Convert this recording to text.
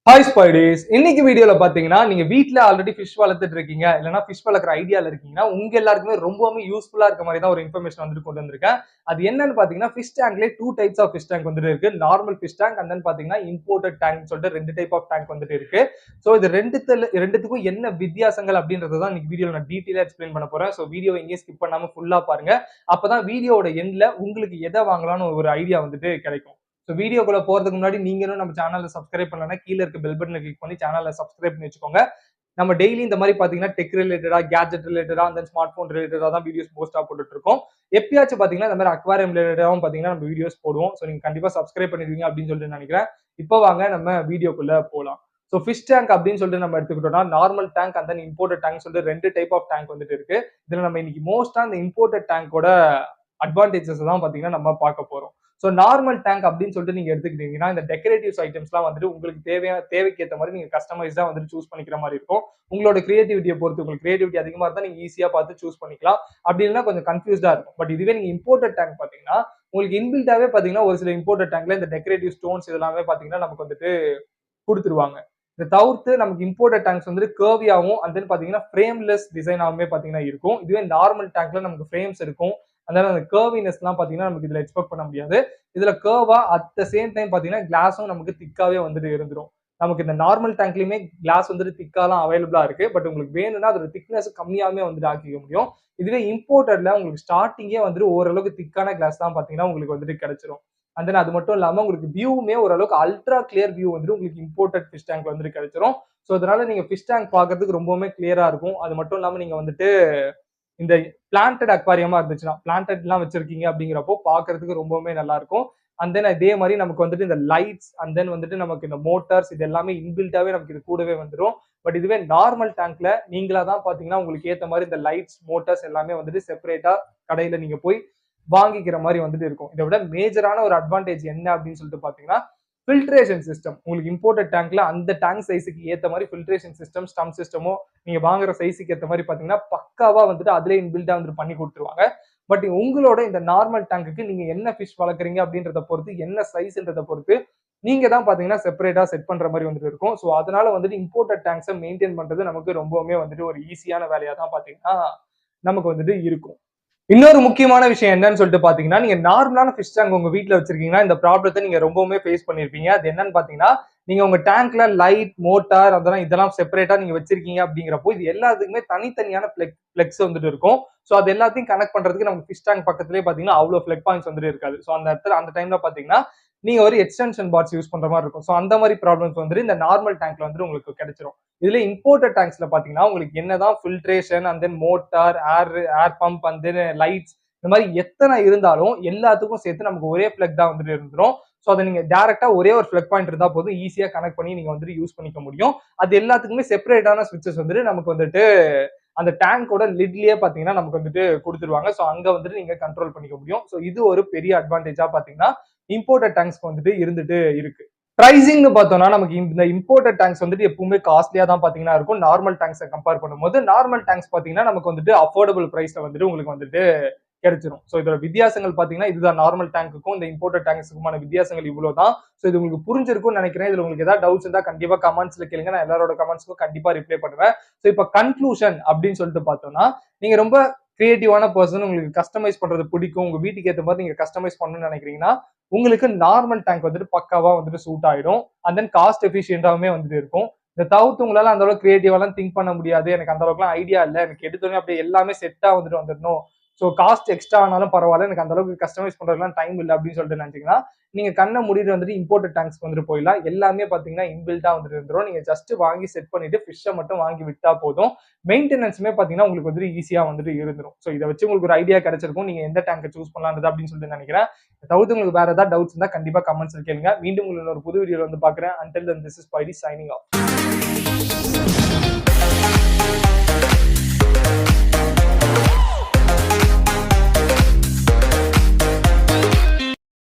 Hi spiders. இன்னைக்கு வீடியோல பாத்தீங்கன்னா நீங்க வீட்ல ஆல்ரெடி ஃபிஷ் வளர்த்துட்டு இருக்கீங்க, இல்லைன்னா ஃபிஷ் வளர்க்குற ஐடியால இருக்கீங்கன்னா உங்க எல்லாருக்குமே ரொம்பவுமே யூஸ்ஃபுல்லா இருக்க மாதிரி தான் ஒரு இன்ஃபர்மேஷன் வந்துட்டு கொண்டு வந்திருக்கேன். அது என்னன்னு பாத்தீங்கன்னா ஃபிஷ் டேங்க்லேயே 2 டைப்ஸ் ஆஃப் ஃபிஷ் டேங்க் வந்துட்டு இருக்கு. Normal fish tank and then பாத்தீங்கன்னா இம்போர்ட்டட் டேங்க் சொல்லிட்டு 2 டைப் ஆஃப் டேங்க் வந்துட்டு இருக்கு. ஸோ இது ரெண்டுத்துக்கும் என்ன வித்தியாசங்கள் அப்படின்றத தான் இன்னைக்கு வீடியோல நான் டீட்டெயிலா எக்ஸ்பிளைன் பண்ண போறேன். ஸோ வீடியோ எங்கேயும் ஸ்கிப் பண்ணாம ஃபுல்லா பாருங்க. அப்பதான் வீடியோட எண்ட்ல உங்களுக்கு எதை வாங்கலாம்னு ஒரு ஐடியா வந்துட்டு கிடைக்கும். ஸோ வீடியோக்குள்ள போறதுக்கு முன்னாடி நீங்களும் நம்ம சேனலை சப்ஸ்கிரைப் பண்ணலன்னா கீழே இருக்க பெல் பட்டனை கிளிக் பண்ணி சேனலை சப்ஸ்கிரைப் பண்ணி வச்சுக்கோங்க. நம்ம டெய்லி இந்த மாதிரி பாத்தீங்கன்னா டெக் ரிலேட்டடா, கேஜெட் ரிலேட்டடா, அந்த ஸ்மார்ட் போன் ரிலேட்டடா தான் வீடியோஸ் போஸ்டா போட்டுட்டு இருக்கோம். எப்பயாச்சும் பாத்தீங்கன்னா இந்த மாதிரி அக்வாரியம் ரிலேட்டடாவும் பாத்தீங்கன்னா நம்ம வீடியோஸ் போடுவோம். ஸோ நீங்க கண்டிப்பா சப்ஸ்கிரைப் பண்ணிடுவீங்க அப்படின்னு சொல்லிட்டு நினைக்கிறேன். இப்போ வாங்க நம்ம வீடியோக்குள்ள போலாம். ஸோ ஃபிஷ் டேங்க் அப்படின்னு சொல்லிட்டு நம்ம எடுத்துக்கிட்டோம்னா normal tank and then imported tank சொல்லிட்டு 2 டைப் ஆஃப் டேங்க் வந்துட்டு இருக்கு. இதுல நம்ம இன்னைக்கு மோஸ்டா இந்த இம்போர்ட்டட் டேங்கோட அட்வான்டேஜஸ் தான் பாத்தீங்கன்னா நம்ம பார்க்க போறோம். ஸோ நார்மல் டேங்க் அப்படின்னு சொல்லிட்டு நீங்க எடுத்துக்கிட்டீங்கன்னா இந்த டெக்கரேட்டிவ்ஸ் ஐட்டம்ஸ்லாம் வந்துட்டு உங்களுக்கு தேவைக்கு ஏற்ற மாதிரி நீங்க கஸ்டமைஸ்டா வந்துட்டு சூஸ் பண்ணிக்கிற மாதிரி இருக்கும். உங்களோட கிரியேட்டிவிட்டியை பொறுத்து உங்களுக்கு கிரியேட்டிவிட்டி அதிகமா இருந்தா நீங்க ஈஸியா பார்த்து சூஸ் பண்ணிக்கலாம். அப்படி இல்லைன்னா கொஞ்சம் கன்ஃபியூஸ்டா இருக்கும். பட் இதுவே நீங்க இம்போர்ட்டட் டேங்க் பாத்தீங்கன்னா உங்களுக்கு இன்பில்டாவே பாத்தீங்கன்னா ஒரு சில இம்போர்ட்டட் டேங்க்ல இந்த டெக்கரேட்டிவ் ஸ்டோன்ஸ் இதெல்லாமே பாத்தீங்கன்னா நமக்கு வந்துட்டு கொடுத்துருவாங்க. இதை தவிர்த்து நமக்கு இம்போர்ட்டட் டேங்க்ஸ் வந்து கர்வியாவும் அண்ட் தென் பாத்தீங்கன்னா ஃப்ரேம்லெஸ் டிசைனாவுமே பாத்தீங்கன்னா இருக்கும். இதுவே நார்மல் டேங்க்ல நமக்கு ஃப்ரேம்ஸ் இருக்கும். அதனால அந்த கர்வினஸ் எல்லாம் பாத்தீங்கன்னா நமக்கு இதுல எக்ஸ்பெக்ட் பண்ண முடியாது. இதுல கர்வா அட் த சேம் டைம் பாத்தீங்கன்னா கிளாஸும் நமக்கு திக்காவே வந்துட்டு இருந்துரும். நமக்கு இந்த நார்மல் டேங்க்லயுமே கிளாஸ் வந்துட்டு திக்காலாம் அவைலபிளா இருக்கு. பட் உங்களுக்கு வேணும்னா அதோட திக்னஸ் கம்மியாவே வந்துட்டு ஆக்கிக்க முடியும். இதுவே இம்போர்ட்டட்ல உங்களுக்கு ஸ்டார்டிங்கே வந்துட்டு ஓரளவுக்கு திக்கான கிளாஸ் தான் பாத்தீங்கன்னா உங்களுக்கு வந்துட்டு கிடைச்சிரும். அண்ட் தென் அது மட்டும் இல்லாம உங்களுக்கு வியூவுமே ஓரளவுக்கு அல்ட்ரா கிளியர் வியூ வந்துட்டு உங்களுக்கு இம்போர்ட்டட் ஃபிஷ் டேங்க் வந்துட்டு கிடைச்சிரும். ஸோ அதனால நீங்க ஃபிஷ் டேங்க் பாக்குறதுக்கு ரொம்பவுமே கிளியரா இருக்கும். அது மட்டும் இல்லாம நீங்க வந்துட்டு இந்த பிளான்டட் அக்வாரியமா இருந்துச்சுன்னா பிளான்டட் எல்லாம் வச்சிருக்கீங்க அப்படிங்கிறப்போ பாக்குறதுக்கு ரொம்பவுமே நல்லா இருக்கும். அண்ட் தென் இதே மாதிரி நமக்கு வந்துட்டு இந்த லைட்ஸ் அண்ட் தென் வந்துட்டு நமக்கு இந்த மோட்டார்ஸ் இது எல்லாமே இன்பில்டாவே நமக்கு இது கூடவே வந்துடும். பட் இதுவே நார்மல் டேங்க்ல நீங்களா தான் பாத்தீங்கன்னா உங்களுக்கு ஏத்த மாதிரி இந்த லைட்ஸ் மோட்டார்ஸ் எல்லாமே வந்துட்டு செப்பரேட்டா கடையில நீங்க போய் வாங்கிக்கிற மாதிரி வந்துட்டு இருக்கும். இதை விட மேஜரான ஒரு அட்வான்டேஜ் என்ன அப்படின்னு சொல்லிட்டு பாத்தீங்கன்னா ஃபில்ட்ரேஷன் சிஸ்டம். உங்களுக்கு இம்போர்ட்டட் டேங்க்ல அந்த டேங்க் சைஸுக்கு ஏத்த மாதிரி ஃபில்ட்ரேஷன் சிஸ்டம், ஸ்டம் சிஸ்டமோ நீங்க வாங்குற சைஸுக்கு ஏத்த மாதிரி பாத்தீங்கன்னா பக்காவா வந்துட்டு அதுல இன்பில்டா வந்துட்டு பண்ணி கொடுத்துருவாங்க. பட் உங்களோட இந்த நார்மல் டேங்குக்கு நீங்க என்ன ஃபிஷ் வளர்க்குறீங்க அப்படின்றத பொறுத்து, என்ன சைஸ்ன்றத பொறுத்து நீங்க தான் பாத்தீங்கன்னா செப்பரேட்டா செட் பண்ற மாதிரி வந்துட்டு இருக்கும். ஸோ அதனால வந்துட்டு இம்போர்ட்டட் டேங்க்ஸை மெயின்டைன் பண்றது நமக்கு ரொம்பவுமே வந்துட்டு ஒரு ஈஸியான வேலையா தான் பாத்தீங்கன்னா நமக்கு வந்துட்டு இருக்கும். இன்னொரு முக்கியமான விஷயம் என்னன்னு சொல்லிட்டு பாத்தீங்கன்னா நீங்க நார்மலான ஃபிஷ் டேங்க் உங்க வீட்டுல வச்சிருக்கீங்கன்னா இந்த ப்ராப்ளத்தை நீங்க ரொம்பவுமே ஃபேஸ் பண்ணிருப்பீங்க. அது என்னன்னு பாத்தீங்கன்னா நீங்க உங்க டேங்க்ல லைட் மோட்டார் இதெல்லாம் செப்பரேட்டா நீங்க வச்சிருக்கீங்க அப்படிங்கிறப்போ இது எல்லாத்துக்குமே தனித்தனியான பிளெக்ஸ் வந்துட்டு இருக்கும். ஸோ அது எல்லாத்தையும் கனெக்ட் பண்றதுக்கு நமக்கு ஃபிஷ் டேங்க் பக்கத்துலேயே பாத்தீங்கன்னா அவ்வளவு ஃபிளக் பாயிண்ட்ஸ் வந்துட்டு இருக்காது. ஸோ அந்த இடத்துல அந்த டைம்ல பாத்தீங்கன்னா நீங்க ஒரு எக்ஸ்டென்ஷன் பாட்ஸ் யூஸ் பண்ற மாதிரி இருக்கும். ஸோ அந்த மாதிரி ப்ராப்ளம்ஸ் வந்துட்டு இந்த நார்மல் டேங்க்ல வந்துட்டு உங்களுக்கு கிடைச்சிரும். இதுல இம்போர்ட்டட் டேங்க்ஸ்ல பாத்தீங்கன்னா உங்களுக்கு என்னதான் filtration and then motor air pump and then lights இந்த மாதிரி எத்தனை இருந்தாலும் எல்லாத்துக்கும் சேர்த்து நமக்கு ஒரே பிளக் தான் வந்துட்டு இருந்துரும். ஸோ அதை நீங்க டேரக்டா ஒரே ஒரு பிளக் பாயிண்ட் இருந்தா போதும் ஈஸியா கனெக்ட் பண்ணி நீங்க வந்துட்டு யூஸ் பண்ணிக்க முடியும். அது எல்லாத்துக்குமே செப்பரேட்டான சுவிட்சஸ் வந்துட்டு நமக்கு வந்துட்டு அந்த டேங்கோட லிட்லயே பாத்தீங்கன்னா நமக்கு வந்துட்டு கொடுத்துருவாங்க. ஸோ அங்க வந்துட்டு நீங்க கண்ட்ரோல் பண்ணிக்க முடியும். ஸோ இது ஒரு பெரிய அட்வான்டேஜா பாத்தீங்கன்னா இம்போர்ட்டட் டேங்க்ஸ்க்கு வந்துட்டு இருந்துட்டு இருக்கு. பிரைசிங்னு பார்த்தோம்னா நமக்கு இந்த இம்போர்ட்டட் டேங்க்ஸ் வந்துட்டு எப்பவுமே காஸ்ட்லியா தான் பாத்தீங்கன்னா இருக்கும். நார்மல் டேங்க்ஸை கம்பேர் பண்ணும்போது நார்மல் டேங்க்ஸ் பாத்தீங்கன்னா நமக்கு வந்துட்டு அஃபோர்டபுள் பிரைஸ்ல வந்துட்டு உங்களுக்கு வந்துட்டு கிடைச்சிரும். ஸோ இதோட வித்தியாசங்கள் பாத்தீங்கன்னா இதுதான் நார்மல் டேங்குக்கும் இந்த இம்போர்ட்டட் டேங்க்ஸுக்குமான வித்தியாசங்கள் இவ்வளவுதான். ஸோ இது உங்களுக்கு புரிஞ்சிருக்கும்னு நினைக்கிறேன். இதுல உங்களுக்கு ஏதாவது டவுட்ஸ் இருந்தா கண்டிப்பா கமெண்ட்ஸ்ல கேளுங்க. நான் எல்லாரோட கமெண்ட்ஸ்க்கும் கண்டிப்பா ரிப்ளை பண்ணுவேன். ஸோ இப்போ கன்க்ளூஷன் அப்படின்னு சொல்லிட்டு பார்த்தோம்னா நீங்க ரொம்ப கிரியேட்டிவான பர்சன், உங்களுக்கு கஸ்டமைஸ் பண்றது பிடிக்கும், உங்க வீட்டுக்கு ஏற்ற மாதிரி நீங்க கஸ்டமைஸ் பண்ணணும்னு நினைக்கிறீங்கன்னா உங்களுக்கு நார்மல் டேங்க் வந்துட்டு பக்காவா வந்துட்டு சூட் ஆயிடும். அண்ட் தென் காஸ்ட் எஃபிஷியன்டாவுமே வந்துட்டு இருக்கும். இதை தவிர்த்து உங்களால அந்த அளவுக்கு கிரியேட்டிவாலாம் திங்க் பண்ண முடியாது, எனக்கு அந்த அளவுக்குலாம் ஐடியா இல்லை, எனக்கு எடுத்தோடனே அப்படியே எல்லாமே செட்டா வந்துட்டு வந்துடணும், ஸோ காஸ்ட் எக்ஸ்ட்ரா ஆனாலும் பரவாயில்ல, எனக்கு அந்த அளவுக்கு கஸ்டமைஸ் பண்றதுலாம் டைம் இல்லை அப்படின்னு சொல்லிட்டு நினைச்சீங்கன்னா நீங்க கண்ணை மூடிட்டு வந்துட்டு இம்போர்ட்டட் டேங்க்ஸ் வந்துட்டு போயிடலாம். எல்லாமே பாத்தீங்கன்னா இன்பில்டா வந்துட்டு இருந்துரும். நீங்க ஜஸ்ட் வாங்கி செட் பண்ணிட்டு ஃபிஷ்ஷை மட்டும் வாங்கி விட்டா போதும். மெயின்டெனன்ஸுமே பாத்தீங்கன்னா உங்களுக்கு வந்துட்டு ஈஸியா வந்துட்டு இருந்துரும். ஸோ இதை வச்சு உங்களுக்கு ஒரு ஐடியா கிடைச்சிருக்கும் நீங்க எந்த டேங்கை சூஸ் பண்ணலான்றது அப்படின்னு சொல்லிட்டு நினைக்கிறேன். தவிர்த்து உங்களுக்கு வேற ஏதாவது டவுட்ஸ் இருந்தா கண்டிப்பா கமெண்ட்ஸ்ல கேளுங்க. மீண்டும் உங்களுக்கு ஒரு புது வீடியோல வந்து பாக்குறேன். Until then, this is Spidey signing off.